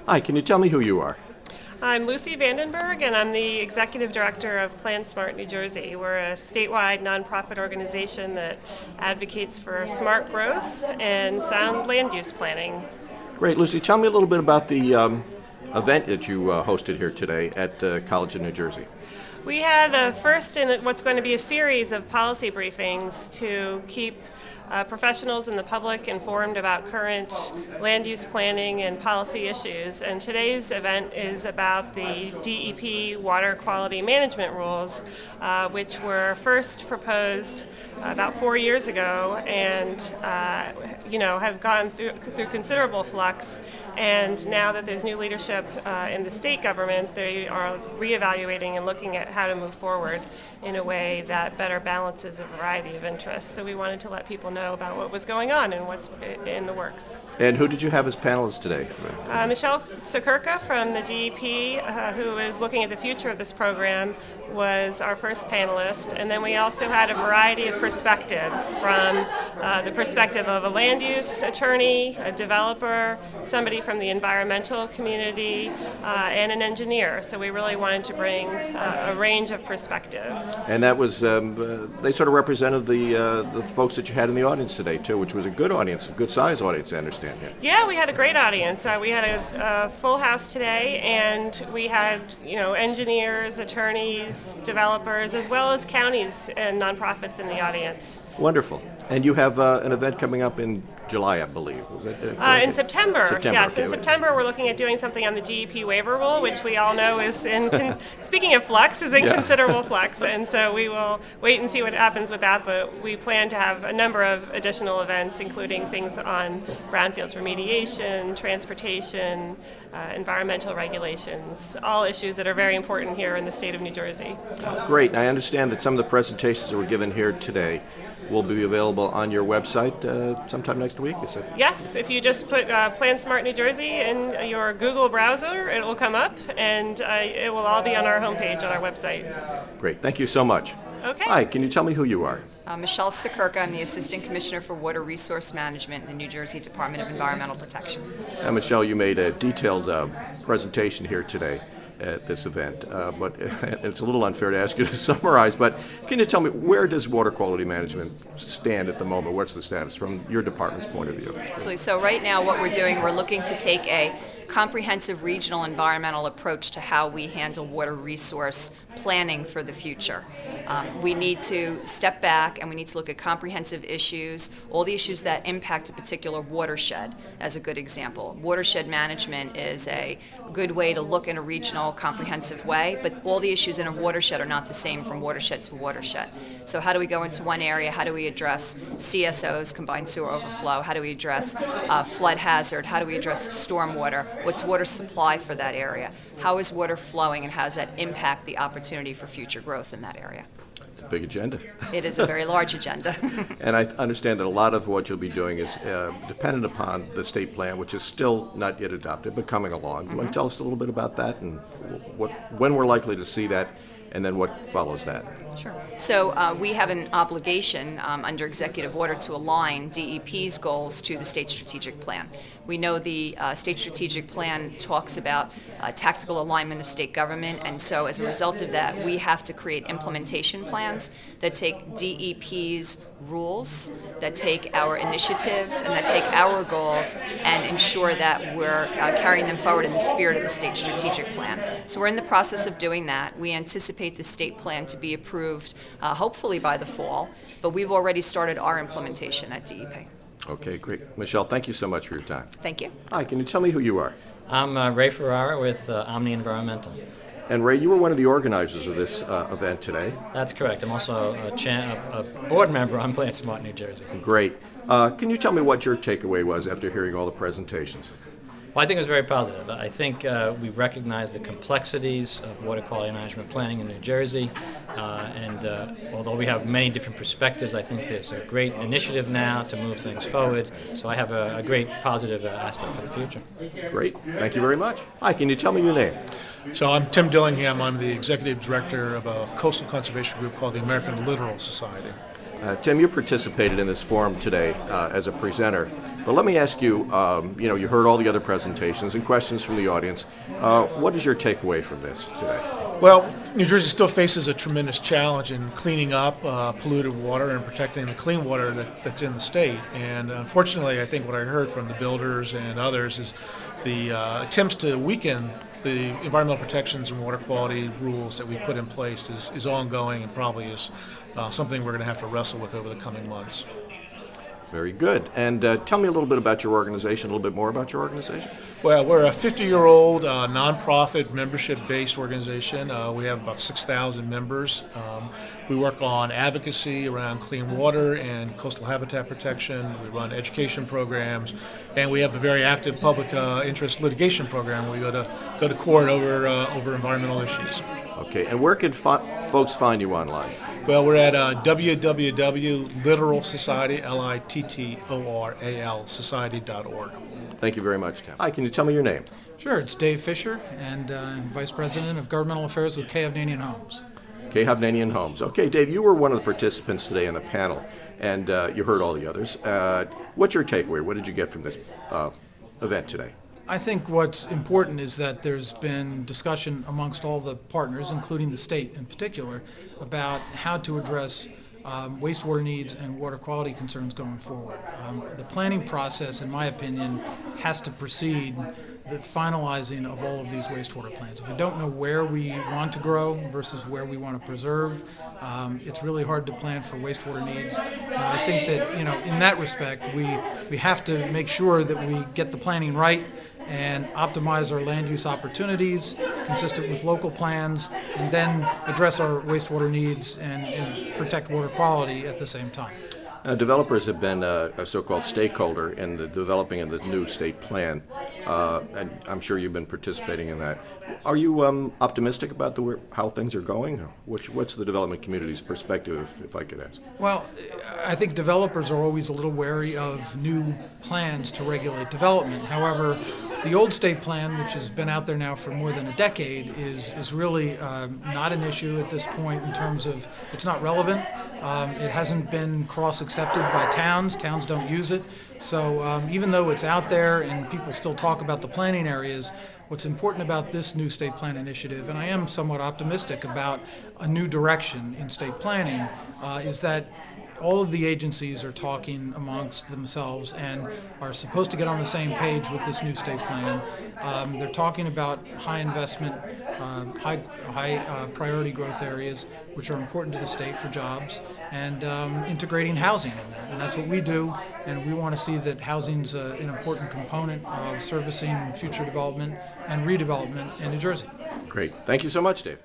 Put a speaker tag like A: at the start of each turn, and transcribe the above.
A: Hi, can you tell me who you are?
B: I'm Lucy Vandenberg, and I'm the Executive Director of PlanSmart, New Jersey. We're a statewide nonprofit organization that advocates for smart growth and sound land use planning.
A: Great, Lucy. Tell me a little bit about the event that you hosted here today at College of New Jersey.
B: We had a first in what's going to be a series of policy briefings to keep professionals and the public informed about current land use planning and policy issues. And today's event is about the DEP water quality management rules, which were first proposed about 4 years ago and have gone through considerable flux. And now that there's new leadership in the state government, they are reevaluating and looking at how to move forward in a way that better balances a variety of interests. So we wanted to let people know about what was going on and what's in the works.
A: And who did you have as panelists today?
B: Michelle Sakurka from the DEP, who is looking at the future of this program, was our first panelist. And then we also had a variety of perspectives, from the perspective of a land use attorney, a developer, somebody from the environmental community, and an engineer. So we really wanted to bring a range of perspectives.
A: And that was, they sort of represented the folks that you had in the audience today, too, which was a good audience, a good size audience, I understand.
B: Yeah, we had a great audience. We had a full house today, and we had engineers, attorneys, developers, as well as counties and nonprofits in the audience.
A: Wonderful. And you have an event coming up in July, I believe. Was that,
B: in September. Yes,
A: okay.
B: In September we're looking at doing something on the DEP waiver rule, which we all know is speaking of flux, is in considerable flux. And so we will wait and see what happens with that. But we plan to have a number of additional events, including things on brownfields remediation, transportation, environmental regulations, all issues that are very important here in the state of New Jersey. So.
A: Great. And I understand that some of the presentations that were given here today will be available on your website sometime next week, is it?
B: Yes, if you just put PlanSmart New Jersey in your Google browser, it will come up, and it will all be on our homepage on our website.
A: Great, thank you so much.
B: Okay.
A: Hi, can you tell me who you are?
C: Michelle Sakurka. I'm the Assistant Commissioner for Water Resource Management in the New Jersey Department of Environmental Protection.
A: Michelle, you made a detailed presentation here today at this event, but it's a little unfair to ask you to summarize, but can you tell me, where does water quality management stand at the moment? What's the status from your department's point of view?
C: Absolutely. So right now what we're doing, we're looking to take a comprehensive regional environmental approach to how we handle water resource planning for the future. We need to step back and we need to look at comprehensive issues, all the issues that impact a particular watershed as a good example. Watershed management is a good way to look in a regional comprehensive way, but all the issues in a watershed are not the same from watershed to watershed. So how do we go into one area? How do we address CSOs, combined sewer overflow? How do we address flood hazard? How do we address stormwater? What's water supply for that area? How is water flowing, and how does that impact the opportunity for future growth in that area?
A: It's a big agenda.
C: It is a very large agenda.
A: And I understand that a lot of what you'll be doing is dependent upon the state plan, which is still not yet adopted, but coming along. Do you want to tell us a little bit about that and when we're likely to see that, and then what follows that?
C: Sure. So we have an obligation under executive order to align DEP's goals to the state strategic plan. We know the state strategic plan talks about tactical alignment of state government, and so as a result of that, we have to create implementation plans that take DEP's rules, that take our initiatives, and that take our goals and ensure that we're carrying them forward in the spirit of the state strategic plan. So we're in the process of doing that. We anticipate the state plan to be approved hopefully by the fall, but we've already started our implementation at DEP.
A: Okay, great. Michelle, thank you so much for your time.
C: Thank you.
A: Hi, can you tell me who you are?
D: I'm Ray Ferrara with Omni Environmental.
A: And Ray, you were one of the organizers of this event today.
D: That's correct. I'm also a board member on PlanSmart New Jersey.
A: Great. Can you tell me what your takeaway was after hearing all the presentations?
D: Well, I think it was very positive. I think we've recognized the complexities of water quality management planning in New Jersey, and although we have many different perspectives, I think there's a great initiative now to move things forward, so I have a great positive aspect for the future.
A: Great. Thank you very much. Hi, can you tell me your name?
E: So I'm Tim Dillingham. I'm the executive director of a coastal conservation group called the American Littoral Society.
A: Tim, you participated in this forum today as a presenter, but let me ask you, you heard all the other presentations and questions from the audience. What is your takeaway from this today?
E: Well, New Jersey still faces a tremendous challenge in cleaning up polluted water and protecting the clean water that's in the state. And unfortunately, I think what I heard from the builders and others is the attempts to weaken the environmental protections and water quality rules that we put in place is ongoing and probably is something we're going to have to wrestle with over the coming months.
A: Very good. And tell me a little bit about your organization, a little bit more about your organization.
E: Well, we're a 50-year-old nonprofit membership-based organization. We have about 6,000 members. We work on advocacy around clean water and coastal habitat protection. We run education programs, and we have a very active public interest litigation program where we go to court over environmental issues.
A: Okay, and where can folks find you online?
E: Well, we're at www.littoralsociety, LITTORAL society.org.
A: Thank you very much, Tim. Hi, can you tell me your name?
F: Sure, it's Dave Fisher, and I'm Vice President of Governmental Affairs with K. Hovnanian Homes.
A: K. Hovnanian Homes. Okay, Dave, you were one of the participants today in the panel, and you heard all the others. What's your takeaway? What did you get from this event today?
F: I think what's important is that there's been discussion amongst all the partners, including the state in particular, about how to address wastewater needs and water quality concerns going forward. The planning process, in my opinion, has to precede the finalizing of all of these wastewater plans. If we don't know where we want to grow versus where we want to preserve, it's really hard to plan for wastewater needs. And I think that, in that respect, we have to make sure that we get the planning right and optimize our land use opportunities consistent with local plans, and then address our wastewater needs and protect water quality at the same time.
A: Developers have been a so-called stakeholder in the developing of the new state plan, and I'm sure you've been participating in that. Are you optimistic about how things are going? What's the development community's perspective, if I could ask?
F: Well, I think developers are always a little wary of new plans to regulate development. However, the old state plan, which has been out there now for more than a decade, is really not an issue at this point in terms of it's not relevant. It hasn't been cross-accepted by towns. Towns don't use it. So even though it's out there and people still talk about the planning areas, what's important about this new state plan initiative, and I am somewhat optimistic about a new direction in state planning, is that all of the agencies are talking amongst themselves and are supposed to get on the same page with this new state plan. They're talking about high investment, high priority growth areas, which are important to the state for jobs, and integrating housing in that. And that's what we do, and we want to see that housing's an important component of servicing future development and redevelopment in New Jersey.
A: Great. Thank you so much, Dave.